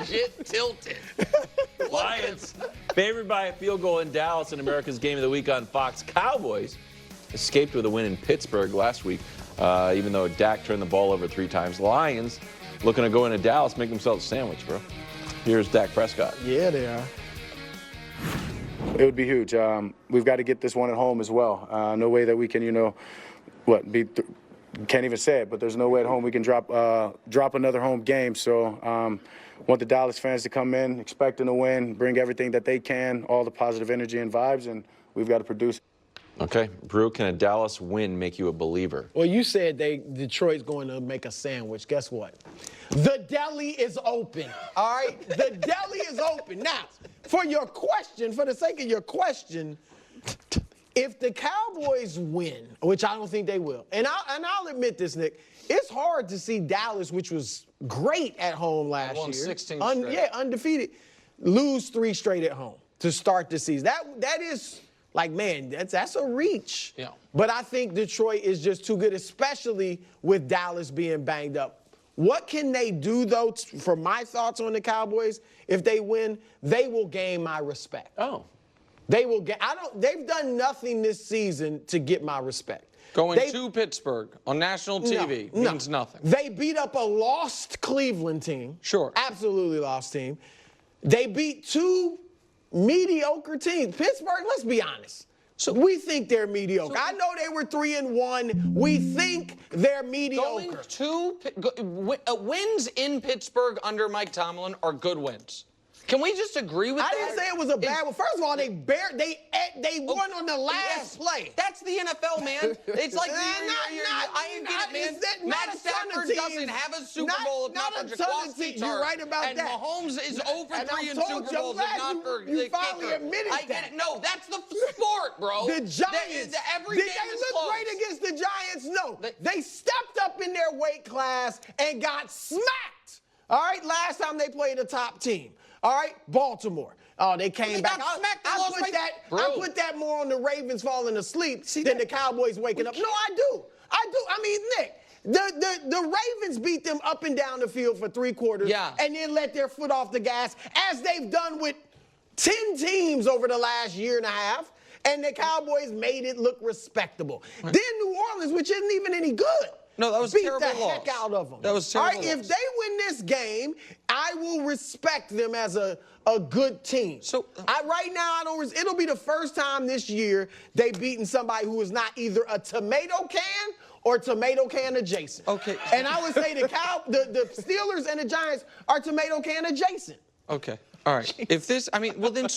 legit tilted. Lions favored by a field goal in Dallas in America's Game of the Week on Fox. Cowboys escaped with a win in Pittsburgh last week, even though Dak turned the ball over 3 times. Lions looking to go into Dallas, make themselves a sandwich, bro. Here's Dak Prescott. Yeah, they are. It would be huge. We've got to get this one at home as well. No way that we can, can't even say it, but there's no way at home we can drop another home game. So want the Dallas fans to come in expecting to win, bring everything that they can, all the positive energy and vibes, and we've got to produce. Okay, Brew, can a Dallas win make you a believer? Well, you said Detroit's going to make a sandwich. Guess what? The deli is open, all right? The deli is open. Now, for the sake of your question, if the Cowboys win, which I don't think they will, and I'll admit this, Nick, it's hard to see Dallas, which was great at home last year. Won 16 straight. Yeah, undefeated. Lose 3 straight at home to start the season. That is... Like, man, that's a reach. Yeah. But I think Detroit is just too good, especially with Dallas being banged up. What can they do, though, for my thoughts on the Cowboys? If they win, they will gain my respect. Oh. They will get they've done nothing this season to get my respect. Going to Pittsburgh on national TV means nothing. They beat up a lost Cleveland team. Sure. Absolutely lost team. They beat 2 mediocre teams. Pittsburgh, let's be honest. So we think they're mediocre. I know they were 3-1. We think they're mediocre. Wins in Pittsburgh under Mike Tomlin are good wins. Can we just agree with that? I didn't say it was a bad one. First of all, they won on the last play. That's the NFL, man. It's like I get it, man. Matt Stafford doesn't have a Super Bowl if not for Jaquan. You're right about and that. And Mahomes is over 3 in Super Bowls if not for you finally admitted I get it. No, that's the sport, bro. The Giants. Every game is look close. great against the Giants? No. They stepped up in their weight class and got smacked. All right, last time they played a top team. All right, Baltimore. Oh, they came back. I put that more on the Ravens falling asleep than the Cowboys waking up. No, I do. I mean, Nick, the Ravens beat them up and down the field for 3 quarters and then let their foot off the gas, as they've done with 10 teams over the last year and a half, and the Cowboys made it look respectable. Then New Orleans, which isn't even any good. No, that was beat terrible the heck out of them. That was terrible. All right, if they win this game, I will respect them as a good team. So right now, it'll be the first time this year they've beaten somebody who is not either a tomato can or tomato can adjacent. Okay. And I would say the Steelers and the Giants are tomato can adjacent. Okay. All right. If this, I mean, well, then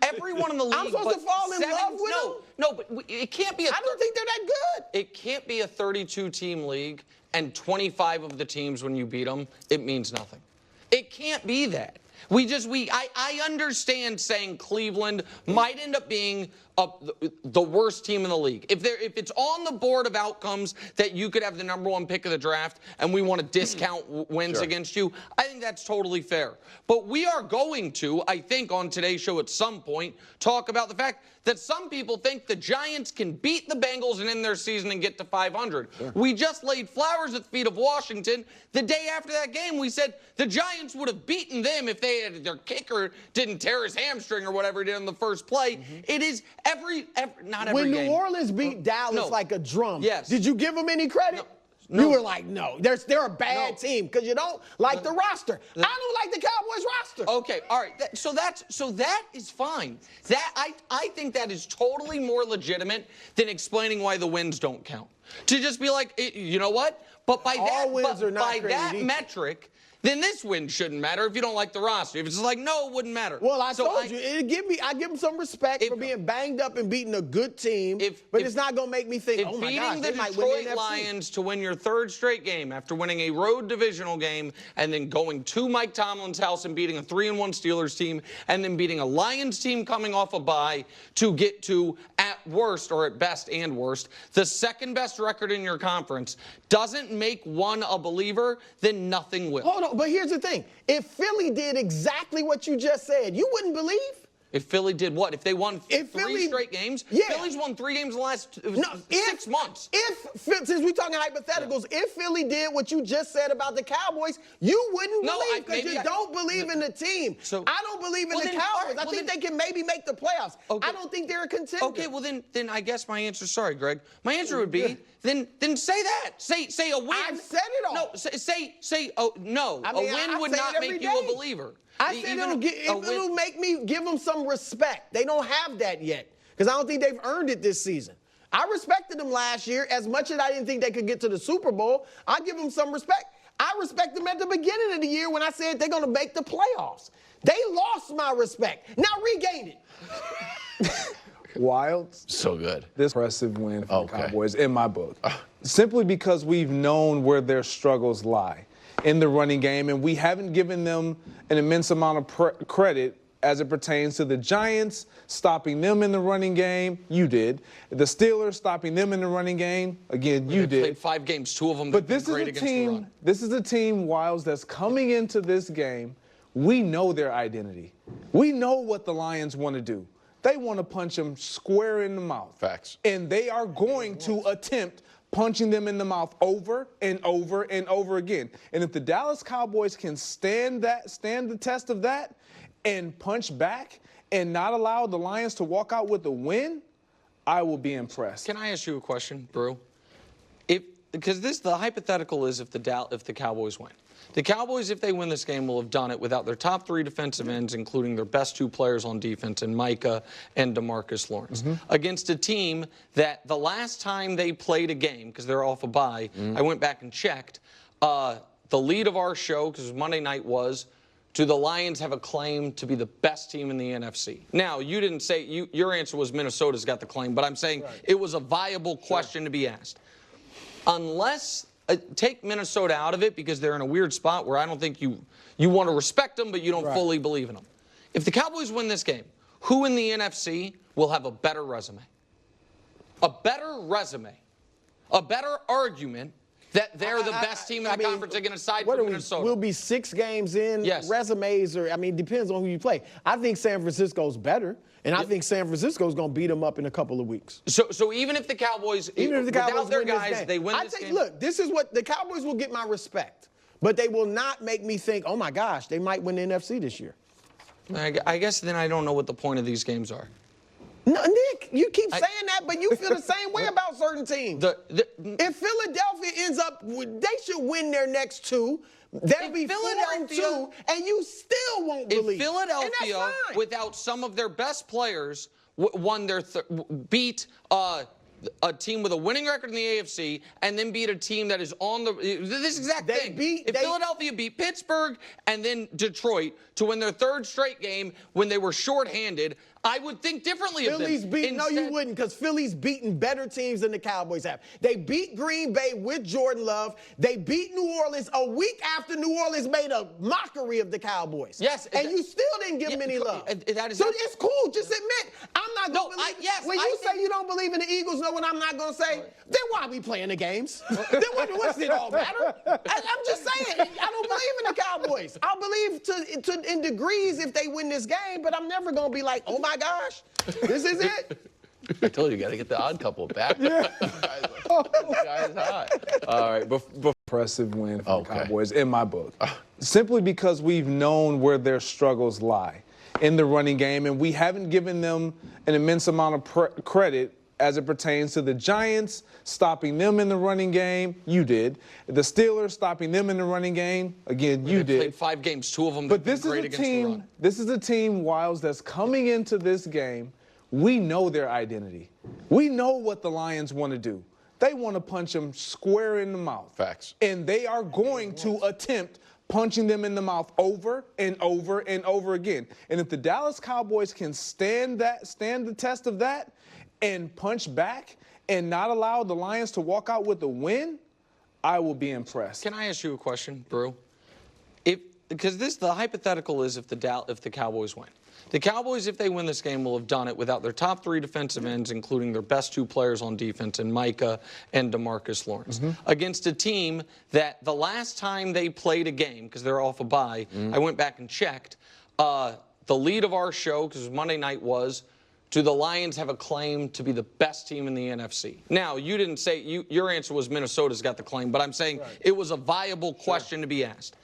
everyone in the league. I'm supposed to fall in love with them? No, but it can't be. I don't think they're that good. It can't be a 32-team league, and 25 of the teams, when you beat them, it means nothing. It can't be that. I understand saying Cleveland might end up being the worst team in the league. If it's on the board of outcomes that you could have the #1 pick of the draft and we want to discount wins against you, I think that's totally fair. But we are going to, I think, on today's show at some point, talk about the fact that some people think the Giants can beat the Bengals and end their season and get to 500. Sure. We just laid flowers at the feet of Washington. The day after that game, we said the Giants would have beaten them if their kicker didn't tear his hamstring or whatever he did in the first play. It is not every game. When New game. Orleans beat Dallas like a drum, did you give them any credit? No. You were like, no, they're a bad team because you don't like the roster. I don't like the Cowboys roster. Okay, all right. So that is fine. I think that is totally more legitimate than explaining why the wins don't count. To just be like, you know what? But by that metric, then this win shouldn't matter if you don't like the roster. If it's just like, no, it wouldn't matter. Well, I told you, I give them some respect for being banged up and beating a good team, but it's not going to make me think, oh, my gosh, they might win the NFC. Beating the Detroit Lions to win your 3rd straight game after winning a road divisional game and then going to Mike Tomlin's house and beating a 3-1 Steelers team and then beating a Lions team coming off a bye to get to, at worst or at best and worst, the 2nd best record in your conference doesn't make one a believer, then nothing will. Hold on. But here's the thing. If Philly did exactly what you just said, you wouldn't believe? If Philly did what? If they won three straight games? Yeah. Philly's won 3 games in the last 6 months. Since we're talking hypotheticals, if Philly did what you just said about the Cowboys, you wouldn't believe because you don't believe in the team. So, I don't believe in the Cowboys. I think they can maybe make the playoffs. I don't think they're a contender. Okay, well then I guess my answer. Sorry, Greg. My answer would be then say that. Say a win. I've said it all. No, say no. I mean, a win I would say not it make every you a day. believer. I said it'll make me give them some respect. They don't have that yet because I don't think they've earned it this season. I respected them last year as much as I didn't think they could get to the Super Bowl. I give them some respect. I respect them at the beginning of the year when I said they're going to make the playoffs. They lost my respect. Now regain it. Wild. So good. This impressive win for the Cowboys in my book. Simply because we've known where their struggles lie in the running game, and we haven't given them an immense amount of credit as it pertains to the Giants stopping them in the running game. You did. The Steelers stopping them in the running game. Again, you did. They played 5 games, 2 of them. But this is great a against the run. This is a team, Wiles, that's coming into this game. We know their identity. We know what the Lions want to do. They want to punch them square in the mouth. Facts. And they are going to attempt punching them in the mouth over and over and over again. And if the Dallas Cowboys can stand the test of that and punch back and not allow the Lions to walk out with a win, I will be impressed. Can I ask you a question, Brew? Because the hypothetical is if the Cowboys win. The Cowboys, if they win this game, will have done it without their top 3 defensive ends, including their best 2 players on defense, in Micah and DeMarcus Lawrence, against a team that the last time they played a game, because they're off a bye, I went back and checked, the lead of our show, because Monday night was, do the Lions have a claim to be the best team in the NFC? Now, you didn't say, your answer was Minnesota's got the claim, but I'm saying it was a viable question to be asked. Unless, take Minnesota out of it because they're in a weird spot where I don't think you want to respect them, but you don't fully believe in them. If the Cowboys win this game, who in the NFC will have a better resume? A better resume. A better argument that they're the best team in the conference again aside from Minnesota. We'll be 6 games in. Yes. Resumes depends on who you play. I think San Francisco's better, and I think San Francisco's going to beat them up in a couple of weeks. So even if the Cowboys, without their guys, they win this game? Look, this is what the Cowboys will get my respect, but they will not make me think, oh my gosh, they might win the NFC this year. I guess then I don't know what the point of these games are. No, Nick, you keep saying that, but you feel the same way about certain teams. If Philadelphia ends up, they should win their next 2. They'll be 4-2, and you still won't believe. If Philadelphia, without some of their best players, beat a team with a winning record in the AFC and then beat a team that is on this exact thing. If Philadelphia beat Pittsburgh and then Detroit to win their 3rd straight game when they were shorthanded, I would think differently of them. No, you wouldn't, because Philly's beaten better teams than the Cowboys have. They beat Green Bay with Jordan Love. They beat New Orleans a week after New Orleans made a mockery of the Cowboys. Yes. And you still didn't give them any love. So it's cool. Just admit. I'm not going to believe. When you say you don't believe in the Eagles, know what I'm not going to say? Then why are we playing the games? Then what's it all matter? I'm just saying. I don't believe in the Cowboys. I'll believe in degrees if they win this game, but I'm never going to be like, oh my gosh, this is it. I told you, got to get the odd couple back. This guy's hot. All right. Impressive win for the Cowboys in my book. Simply because we've known where their struggles lie in the running game, and we haven't given them an immense amount of credit as it pertains to the Giants stopping them in the running game. You did. The Steelers stopping them in the running game. Again, you did. They played 5 games, 2 of them but this great is a against the run. This is a team, Wiles, that's coming into this game. We know their identity. We know what the Lions want to do. They want to punch them square in the mouth. Facts. And they are going to attempt punching them in the mouth over and over and over again. And if the Dallas Cowboys can stand the test of that and punch back and not allow the Lions to walk out with a win, I will be impressed. Can I ask you a question, Brew? Because the hypothetical is if the Cowboys win. The Cowboys, if they win this game, will have done it without their top 3 defensive ends, including their best 2 players on defense, in Micah and DeMarcus Lawrence, against a team that the last time they played a game, because they're off a bye, I went back and checked, the the lead of our show, because Monday night was, do the Lions have a claim to be the best team in the NFC? Now, you didn't say, your answer was Minnesota's got the claim, but I'm saying it was a viable question to be asked.